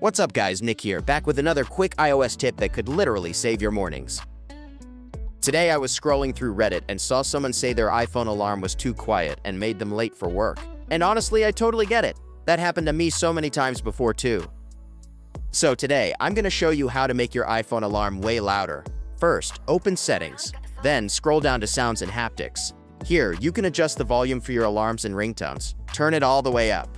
What's up guys, Nick here, back with another quick iOS tip that could literally save your mornings. Today I was scrolling through Reddit and saw someone say their iPhone alarm was too quiet and made them late for work. And honestly, I totally get it. That happened to me so many times before too. So today, I'm going to show you how to make your iPhone alarm way louder. First, open Settings. Then scroll down to Sounds and Haptics. Here, you can adjust the volume for your alarms and ringtones. Turn it all the way up.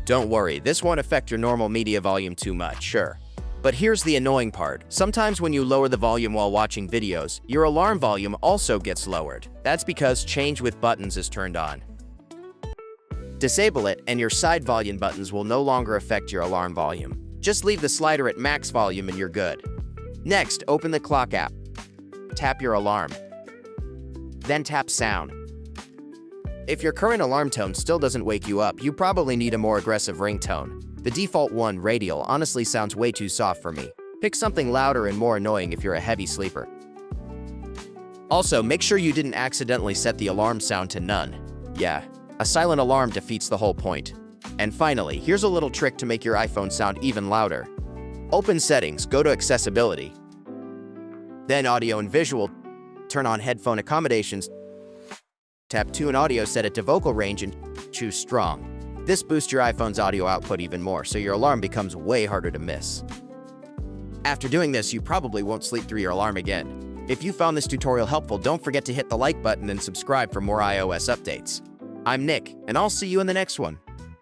Don't worry, this won't affect your normal media volume too much, sure. But here's the annoying part. Sometimes when you lower the volume while watching videos, your alarm volume also gets lowered. That's because Change with Buttons is turned on. Disable it, and your side volume buttons will no longer affect your alarm volume. Just leave the slider at max volume and you're good. Next, open the Clock app. Tap your alarm. Then tap Sound. If your current alarm tone still doesn't wake you up, you probably need a more aggressive ringtone. The default one, Radial, honestly sounds way too soft for me. Pick something louder and more annoying if you're a heavy sleeper. Also, make sure you didn't accidentally set the alarm sound to none. Yeah, a silent alarm defeats the whole point. And finally, here's a little trick to make your iPhone sound even louder. Open Settings, go to Accessibility. Then Audio and Visual, turn on headphone accommodations. Tap Tune Audio, set it to vocal range, and choose Strong. This boosts your iPhone's audio output even more, so your alarm becomes way harder to miss. After doing this, you probably won't sleep through your alarm again. If you found this tutorial helpful, don't forget to hit the like button and subscribe for more iOS updates. I'm Nick, and I'll see you in the next one.